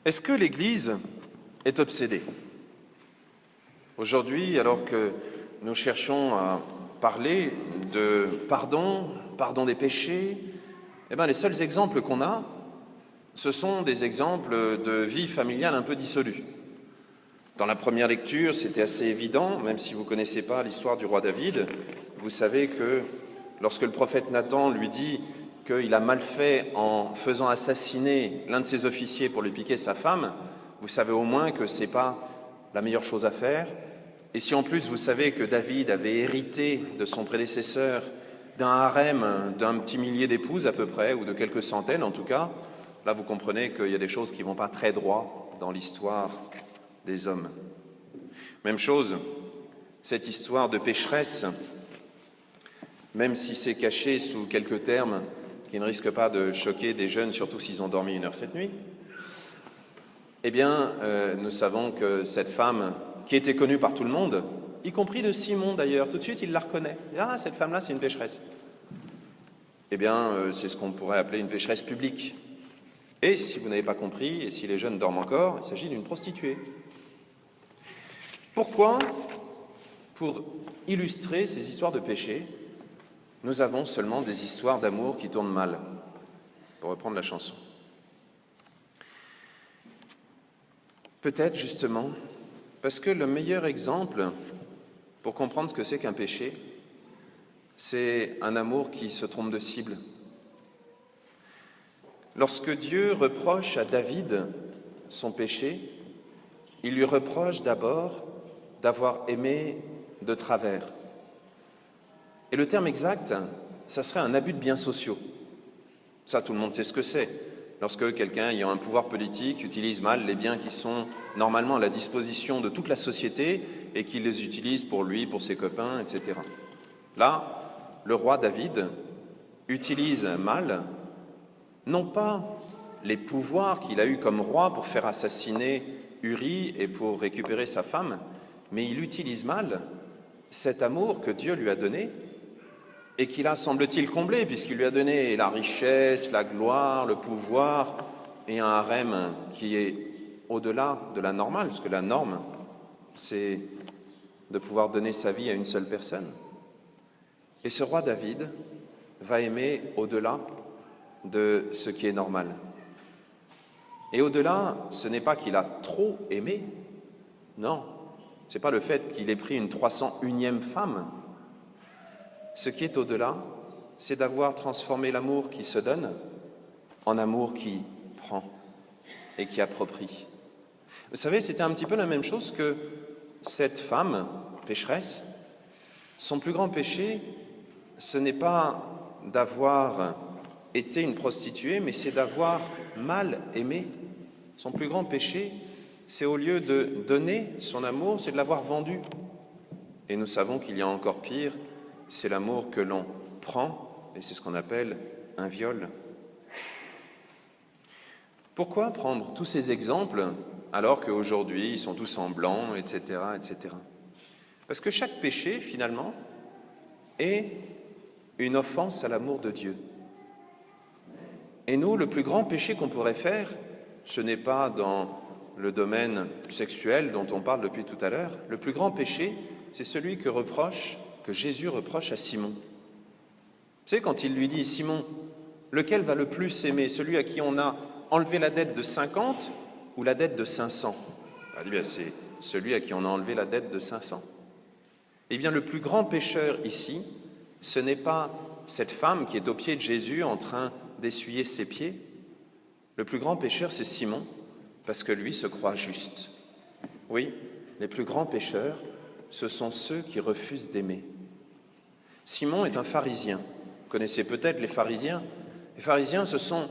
Est-ce que l'Église est obsédée? Aujourd'hui, alors que nous cherchons à parler de pardon des péchés, les seuls exemples qu'on a, ce sont des exemples de vie familiale un peu dissolue. Dans la première lecture, c'était assez évident, même si vous ne connaissez pas l'histoire du roi David, vous savez que lorsque le prophète Nathan lui dit qu'il a mal fait en faisant assassiner l'un de ses officiers pour lui piquer sa femme, vous savez au moins que ce n'est pas la meilleure chose à faire. Et si en plus vous savez que David avait hérité de son prédécesseur d'un harem d'un petit millier d'épouses à peu près, ou de quelques centaines en tout cas, là vous comprenez qu'il y a des choses qui ne vont pas très droit dans l'histoire des hommes. Même chose, cette histoire de pécheresse, même si c'est caché sous quelques termes qui ne risquent pas de choquer des jeunes, surtout s'ils ont dormi 1 heure cette nuit, nous savons que cette femme, qui était connue par tout le monde, y compris de Simon d'ailleurs, tout de suite il la reconnaît. Ah, cette femme-là, c'est une pécheresse. C'est ce qu'on pourrait appeler une pécheresse publique. Et si vous n'avez pas compris, et si les jeunes dorment encore, il s'agit d'une prostituée. Pourquoi? Pour illustrer ces histoires de péché, nous avons seulement des histoires d'amour qui tournent mal, pour reprendre la chanson. Peut-être justement parce que le meilleur exemple pour comprendre ce que c'est qu'un péché, c'est un amour qui se trompe de cible. Lorsque Dieu reproche à David son péché, il lui reproche d'abord d'avoir aimé de travers. Et le terme exact, ça serait un abus de biens sociaux. Ça, tout le monde sait ce que c'est. Lorsque quelqu'un ayant un pouvoir politique utilise mal les biens qui sont normalement à la disposition de toute la société et qu'il les utilise pour lui, pour ses copains, etc. Là, le roi David utilise mal, non pas les pouvoirs qu'il a eus comme roi pour faire assassiner Uri et pour récupérer sa femme, mais il utilise mal cet amour que Dieu lui a donné et qu'il a, semble-t-il, comblé, puisqu'il lui a donné la richesse, la gloire, le pouvoir et un harem qui est au-delà de la normale, parce que la norme, c'est de pouvoir donner sa vie à une seule personne. Et ce roi David va aimer au-delà de ce qui est normal. Et au-delà, ce n'est pas qu'il a trop aimé, non, ce n'est pas le fait qu'il ait pris une 301e femme. Ce qui est au-delà, c'est d'avoir transformé l'amour qui se donne en amour qui prend et qui approprie. Vous savez, c'était un petit peu la même chose que cette femme pécheresse. Son plus grand péché, ce n'est pas d'avoir été une prostituée, mais c'est d'avoir mal aimé. Son plus grand péché, c'est au lieu de donner son amour, c'est de l'avoir vendu. Et nous savons qu'il y a encore pire, c'est l'amour que l'on prend, et c'est ce qu'on appelle un viol. Pourquoi prendre tous ces exemples alors qu'aujourd'hui ils sont tous en blanc, etc., etc. Parce que chaque péché, finalement, est une offense à l'amour de Dieu. Et nous, le plus grand péché qu'on pourrait faire, ce n'est pas dans le domaine sexuel dont on parle depuis tout à l'heure. Le plus grand péché, c'est celui que Jésus reproche à Simon. Vous savez, quand il lui dit « Simon, lequel va le plus aimer, celui à qui on a enlevé la dette de 50 ou la dette de 500 ?» Il dit « C'est celui à qui on a enlevé la dette de 500. » Eh bien, le plus grand pécheur ici, ce n'est pas cette femme qui est aux pieds de Jésus en train d'essuyer ses pieds. Le plus grand pécheur, c'est Simon, parce que lui se croit juste. Oui, les plus grands pécheurs, ce sont ceux qui refusent d'aimer. Simon est un pharisien. Vous connaissez peut-être les pharisiens. Les pharisiens, ce sont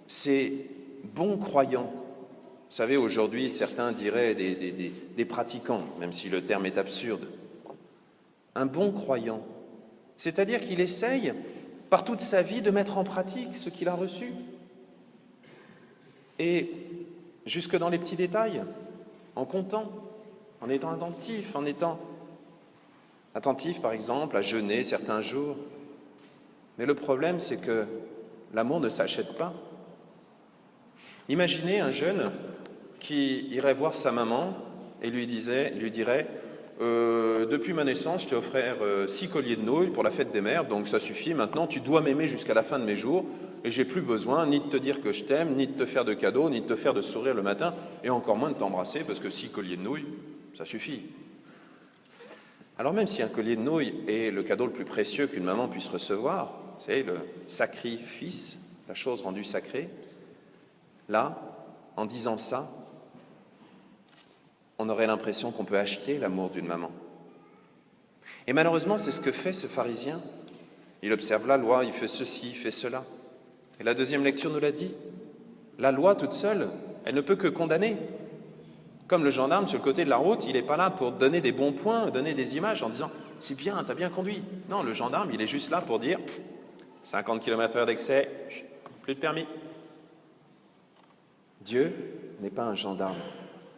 ces bons croyants. Vous savez, aujourd'hui, certains diraient des pratiquants, même si le terme est absurde. Un bon croyant, c'est-à-dire qu'il essaye, par toute sa vie, de mettre en pratique ce qu'il a reçu. Et jusque dans les petits détails, en comptant, en étant attentif, par exemple, à jeûner certains jours. Mais le problème, c'est que l'amour ne s'achète pas. Imaginez un jeune qui irait voir sa maman et lui dirait depuis ma naissance, je t'ai offert 6 colliers de nouilles pour la fête des mères, donc ça suffit, maintenant tu dois m'aimer jusqu'à la fin de mes jours, et j'ai plus besoin ni de te dire que je t'aime, ni de te faire de cadeaux, ni de te faire de sourire le matin, et encore moins de t'embrasser, parce que 6 colliers de nouilles, ça suffit. Alors même si un collier de nouilles est le cadeau le plus précieux qu'une maman puisse recevoir, vous savez, le sacrifice, la chose rendue sacrée, là, en disant ça, on aurait l'impression qu'on peut acheter l'amour d'une maman. Et malheureusement, c'est ce que fait ce pharisien. Il observe la loi, il fait ceci, il fait cela. Et la deuxième lecture nous l'a dit. La loi toute seule, elle ne peut que condamner. Comme le gendarme sur le côté de la route, il n'est pas là pour donner des bons points, donner des images en disant « c'est bien, t'as bien conduit ». Non, le gendarme, il est juste là pour dire « 50 km/h d'excès, plus de permis ». Dieu n'est pas un gendarme.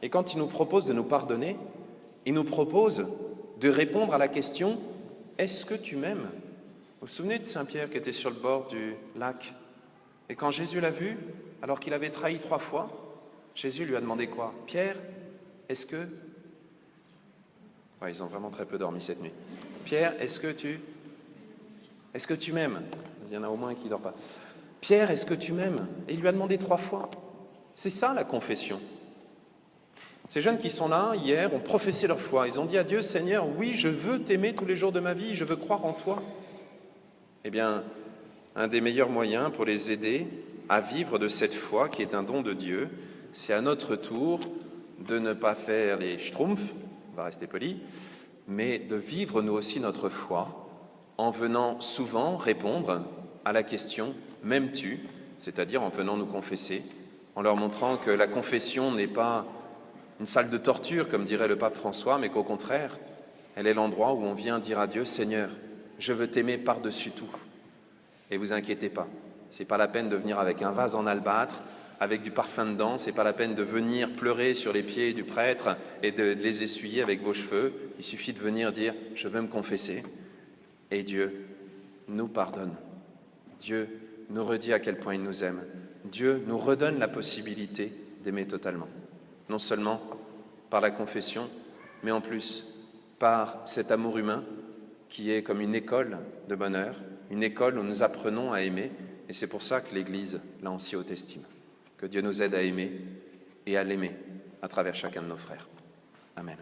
Et quand il nous propose de nous pardonner, il nous propose de répondre à la question « Est-ce que tu m'aimes » Vous vous souvenez de Saint Pierre qui était sur le bord du lac? Et quand Jésus l'a vu, alors qu'il avait trahi 3 fois, Jésus lui a demandé quoi? « Pierre, est-ce que... » Ouais, ils ont vraiment très peu dormi cette nuit. « Pierre, est-ce que tu m'aimes » Il y en a au moins qui ne dort pas. « Pierre, est-ce que tu m'aimes » Et il lui a demandé 3 fois. C'est ça la confession. Ces jeunes qui sont là, hier, ont professé leur foi. Ils ont dit à Dieu, « Seigneur, oui, je veux t'aimer tous les jours de ma vie, je veux croire en toi. » Eh bien, un des meilleurs moyens pour les aider à vivre de cette foi qui est un don de Dieu, c'est à notre tour de ne pas faire les schtroumpfs, on va rester poli, mais de vivre nous aussi notre foi en venant souvent répondre à la question « m'aimes-tu ?» c'est-à-dire en venant nous confesser, en leur montrant que la confession n'est pas une salle de torture, comme dirait le pape François, mais qu'au contraire, elle est l'endroit où on vient dire à Dieu « Seigneur, je veux t'aimer par-dessus tout. » Et vous inquiétez pas, c'est pas la peine de venir avec un vase en albâtre, avec du parfum dedans, c'est pas la peine de venir pleurer sur les pieds du prêtre et de les essuyer avec vos cheveux. Il suffit de venir dire « Je veux me confesser » et Dieu nous pardonne. Dieu nous redit à quel point il nous aime. Dieu nous redonne la possibilité d'aimer totalement. Non seulement par la confession, mais en plus par cet amour humain qui est comme une école de bonheur, une école où nous apprenons à aimer, et c'est pour ça que l'Église l'a en si haute estime. Que Dieu nous aide à aimer et à l'aimer à travers chacun de nos frères. Amen.